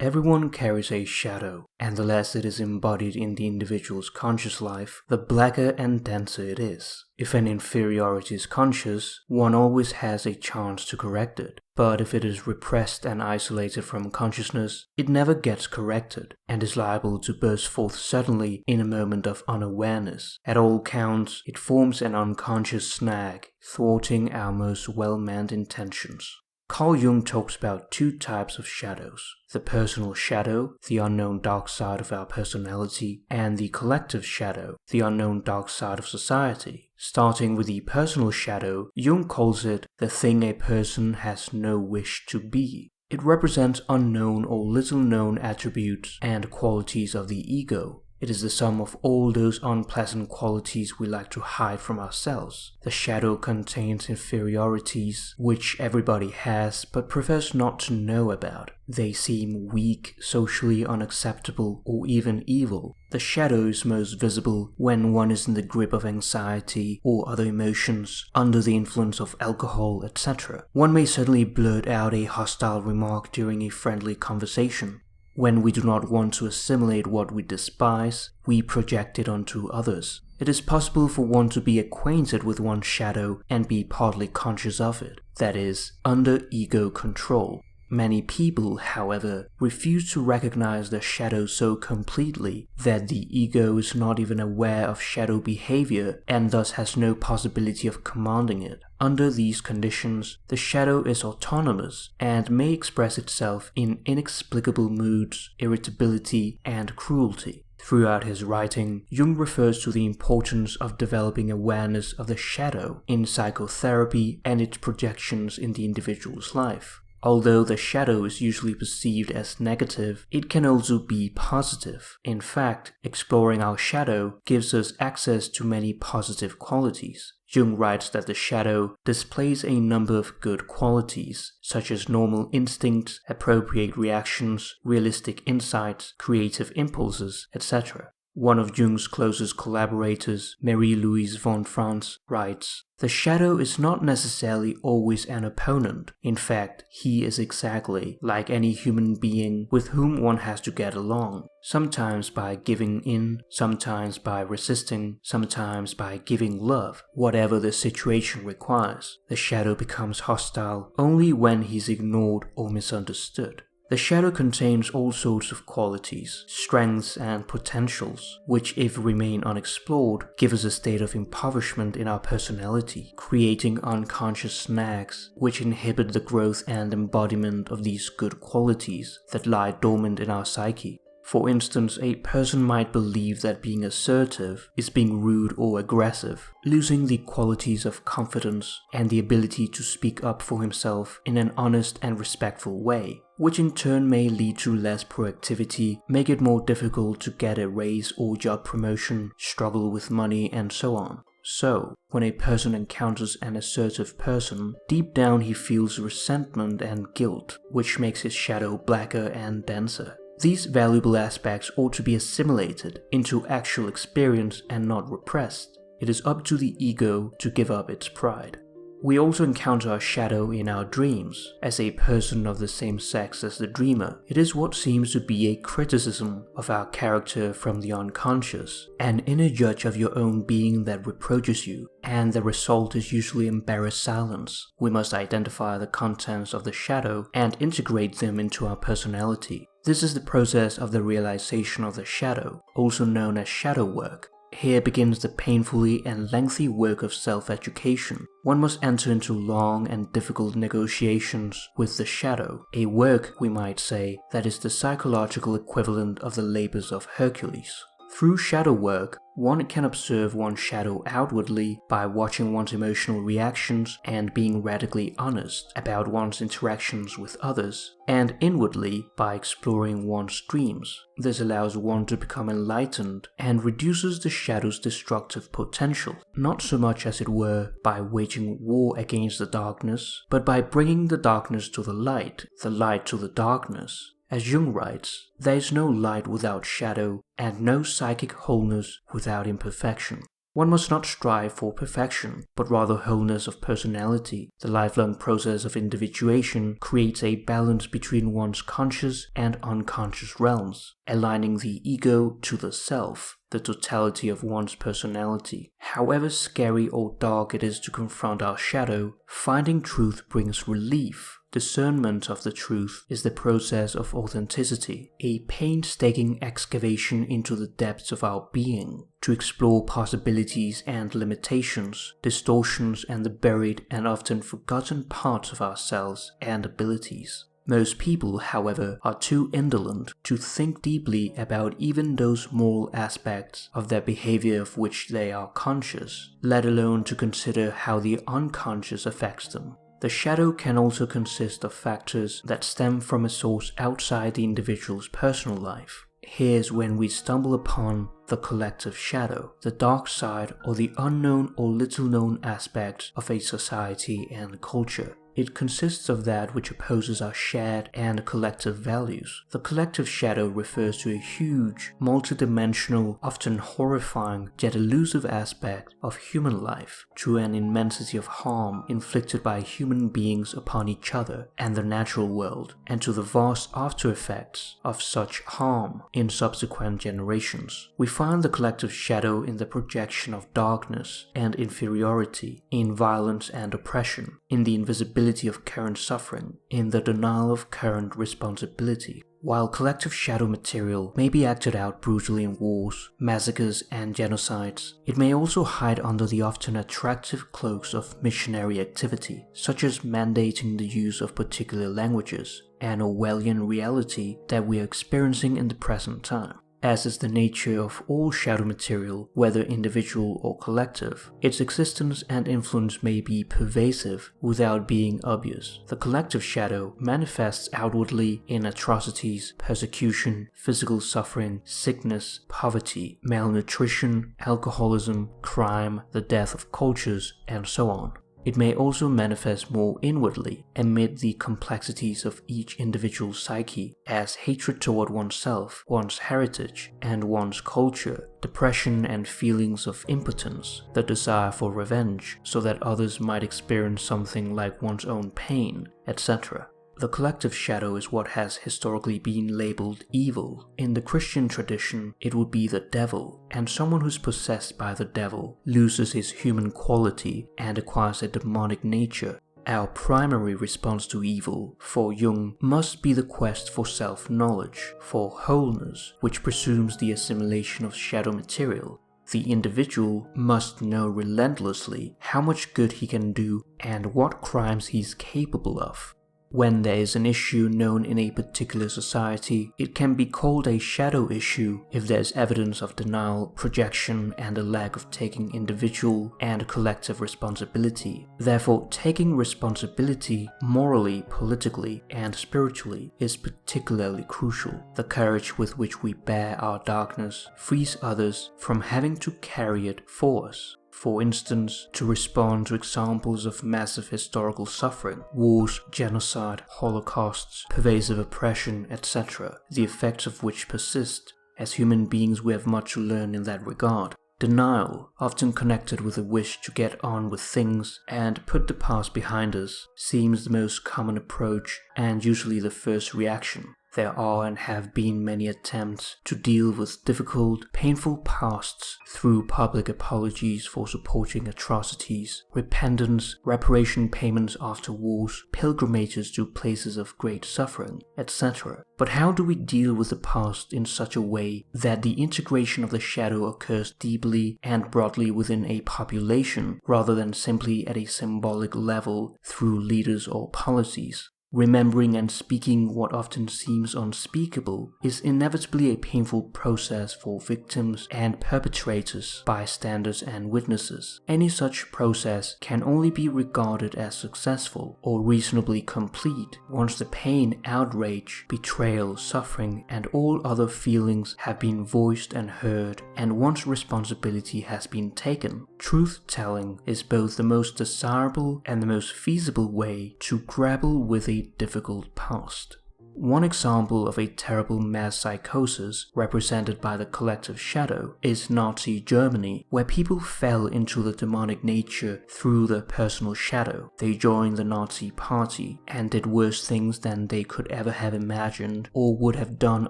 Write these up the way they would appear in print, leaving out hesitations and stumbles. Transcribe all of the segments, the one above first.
Everyone carries a shadow, and the less it is embodied in the individual's conscious life, the blacker and denser it is. If an inferiority is conscious, one always has a chance to correct it. But if it is repressed and isolated from consciousness, it never gets corrected, and is liable to burst forth suddenly in a moment of unawareness. At all counts, it forms an unconscious snag, thwarting our most well-meant intentions. Carl Jung talks about two types of shadows: the personal shadow, the unknown dark side of our personality, and the collective shadow, the unknown dark side of society. Starting with the personal shadow, Jung calls it the thing a person has no wish to be. It represents unknown or little-known attributes and qualities of the ego. It is the sum of all those unpleasant qualities we like to hide from ourselves. The shadow contains inferiorities which everybody has but prefers not to know about. They seem weak, socially unacceptable, or even evil. The shadow is most visible when one is in the grip of anxiety or other emotions, under the influence of alcohol, etc. One may suddenly blurt out a hostile remark during a friendly conversation. When we do not want to assimilate what we despise, we project it onto others. It is possible for one to be acquainted with one's shadow and be partly conscious of it, that is, under ego control. Many people, however, refuse to recognize the shadow so completely that the ego is not even aware of shadow behavior and thus has no possibility of commanding it. Under these conditions, the shadow is autonomous and may express itself in inexplicable moods, irritability, and cruelty. Throughout his writing, Jung refers to the importance of developing awareness of the shadow in psychotherapy and its projections in the individual's life. Although the shadow is usually perceived as negative, it can also be positive. In fact, exploring our shadow gives us access to many positive qualities. Jung writes that the shadow displays a number of good qualities, such as normal instincts, appropriate reactions, realistic insights, creative impulses, etc. One of Jung's closest collaborators, Marie-Louise von Franz, writes, "The shadow is not necessarily always an opponent. In fact, he is exactly like any human being with whom one has to get along, sometimes by giving in, sometimes by resisting, sometimes by giving love. Whatever the situation requires, the shadow becomes hostile only when he's ignored or misunderstood." The shadow contains all sorts of qualities, strengths, and potentials, which, if remain unexplored, give us a state of impoverishment in our personality, creating unconscious snags which inhibit the growth and embodiment of these good qualities that lie dormant in our psyche. For instance, a person might believe that being assertive is being rude or aggressive, losing the qualities of confidence and the ability to speak up for himself in an honest and respectful way, which in turn may lead to less proactivity, make it more difficult to get a raise or job promotion, struggle with money, and so on. So, when a person encounters an assertive person, deep down he feels resentment and guilt, which makes his shadow blacker and denser. These valuable aspects ought to be assimilated into actual experience and not repressed. It is up to the ego to give up its pride. We also encounter our shadow in our dreams. As a person of the same sex as the dreamer, it is what seems to be a criticism of our character from the unconscious, an inner judge of your own being that reproaches you, and the result is usually embarrassed silence. We must identify the contents of the shadow and integrate them into our personality. This is the process of the realization of the shadow, also known as shadow work. Here begins the painfully and lengthy work of self-education. One must enter into long and difficult negotiations with the shadow, a work, we might say, that is the psychological equivalent of the labors of Hercules. Through shadow work, one can observe one's shadow outwardly by watching one's emotional reactions and being radically honest about one's interactions with others, and inwardly by exploring one's dreams. This allows one to become enlightened and reduces the shadow's destructive potential, not so much as it were by waging war against the darkness, but by bringing the darkness to the light to the darkness. As Jung writes, there is no light without shadow, and no psychic wholeness without imperfection. One must not strive for perfection, but rather wholeness of personality. The lifelong process of individuation creates a balance between one's conscious and unconscious realms, aligning the ego to the self, the totality of one's personality. However scary or dark it is to confront our shadow, finding truth brings relief. Discernment of the truth is the process of authenticity, a painstaking excavation into the depths of our being, to explore possibilities and limitations, distortions and the buried and often forgotten parts of ourselves and abilities. Most people, however, are too indolent to think deeply about even those moral aspects of their behavior of which they are conscious, let alone to consider how the unconscious affects them. The shadow can also consist of factors that stem from a source outside the individual's personal life. Here's when we stumble upon the collective shadow, the dark side or the unknown or little known aspects of a society and culture. It consists of that which opposes our shared and collective values. The collective shadow refers to a huge, multidimensional, often horrifying yet elusive aspect of human life, to an immensity of harm inflicted by human beings upon each other and the natural world, and to the vast after effects of such harm in subsequent generations. We find the collective shadow in the projection of darkness and inferiority, in violence and oppression, in the invisibility of current suffering, in the denial of current responsibility. While collective shadow material may be acted out brutally in wars, massacres, and genocides, it may also hide under the often attractive cloaks of missionary activity, such as mandating the use of particular languages, an Orwellian reality that we are experiencing in the present time. As is the nature of all shadow material, whether individual or collective, its existence and influence may be pervasive without being obvious. The collective shadow manifests outwardly in atrocities, persecution, physical suffering, sickness, poverty, malnutrition, alcoholism, crime, the death of cultures, and so on. It may also manifest more inwardly amid the complexities of each individual psyche as hatred toward oneself, one's heritage, and one's culture, depression and feelings of impotence, the desire for revenge so that others might experience something like one's own pain, etc. The collective shadow is what has historically been labeled evil. In the Christian tradition, it would be the devil, and someone who's possessed by the devil loses his human quality and acquires a demonic nature. Our primary response to evil, for Jung, must be the quest for self-knowledge, for wholeness, which presumes the assimilation of shadow material. The individual must know relentlessly how much good he can do and what crimes he's capable of. When there is an issue known in a particular society, it can be called a shadow issue if there is evidence of denial, projection, and a lack of taking individual and collective responsibility. Therefore, taking responsibility morally, politically, and spiritually is particularly crucial. The courage with which we bear our darkness frees others from having to carry it for us. For instance, to respond to examples of massive historical suffering, wars, genocide, holocausts, pervasive oppression, etc., the effects of which persist. As human beings, we have much to learn in that regard. Denial, often connected with a wish to get on with things and put the past behind us, seems the most common approach and usually the first reaction. There are and have been many attempts to deal with difficult, painful pasts through public apologies for supporting atrocities, repentance, reparation payments after wars, pilgrimages to places of great suffering, etc. But how do we deal with the past in such a way that the integration of the shadow occurs deeply and broadly within a population rather than simply at a symbolic level through leaders or policies? Remembering and speaking what often seems unspeakable is inevitably a painful process for victims and perpetrators, bystanders and witnesses. Any such process can only be regarded as successful or reasonably complete once the pain, outrage, betrayal, suffering, and all other feelings have been voiced and heard, and once responsibility has been taken. Truth-telling is both the most desirable and the most feasible way to grapple with a difficult past. One example of a terrible mass psychosis represented by the collective shadow is Nazi Germany, where people fell into the demonic nature through their personal shadow. They joined the Nazi party and did worse things than they could ever have imagined or would have done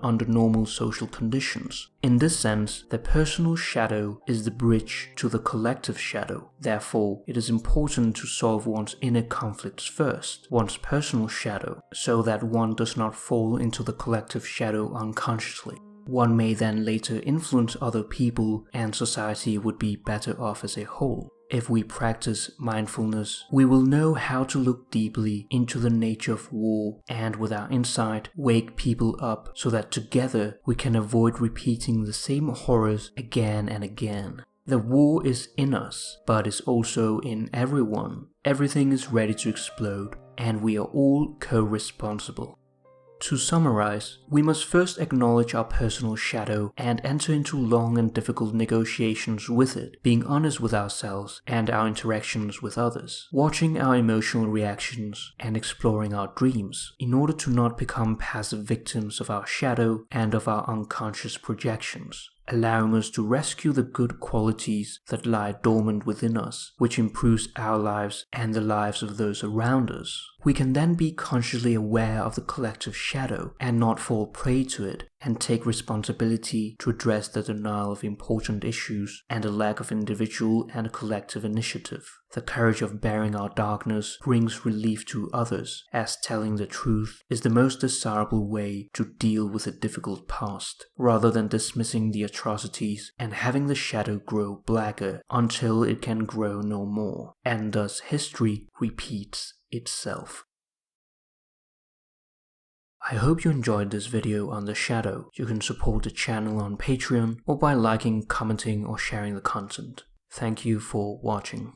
under normal social conditions. In this sense, the personal shadow is the bridge to the collective shadow. Therefore, it is important to solve one's inner conflicts first, one's personal shadow, so that one does not fall into the collective shadow unconsciously. One may then later influence other people, and society would be better off as a whole. If we practice mindfulness, we will know how to look deeply into the nature of war and with our insight wake people up so that together we can avoid repeating the same horrors again and again. The war is in us, but is also in everyone. Everything is ready to explode, and we are all co-responsible. To summarize, we must first acknowledge our personal shadow and enter into long and difficult negotiations with it, being honest with ourselves and our interactions with others, watching our emotional reactions and exploring our dreams, in order to not become passive victims of our shadow and of our unconscious projections, allowing us to rescue the good qualities that lie dormant within us, which improves our lives and the lives of those around us. We can then be consciously aware of the collective shadow and not fall prey to it, and take responsibility to address the denial of important issues and the lack of individual and collective initiative. The courage of bearing our darkness brings relief to others, as telling the truth is the most desirable way to deal with a difficult past, rather than dismissing the atrocities and having the shadow grow blacker until it can grow no more, and thus history repeats itself. I hope you enjoyed this video on the shadow. You can support the channel on Patreon or by liking, commenting or sharing the content. Thank you for watching.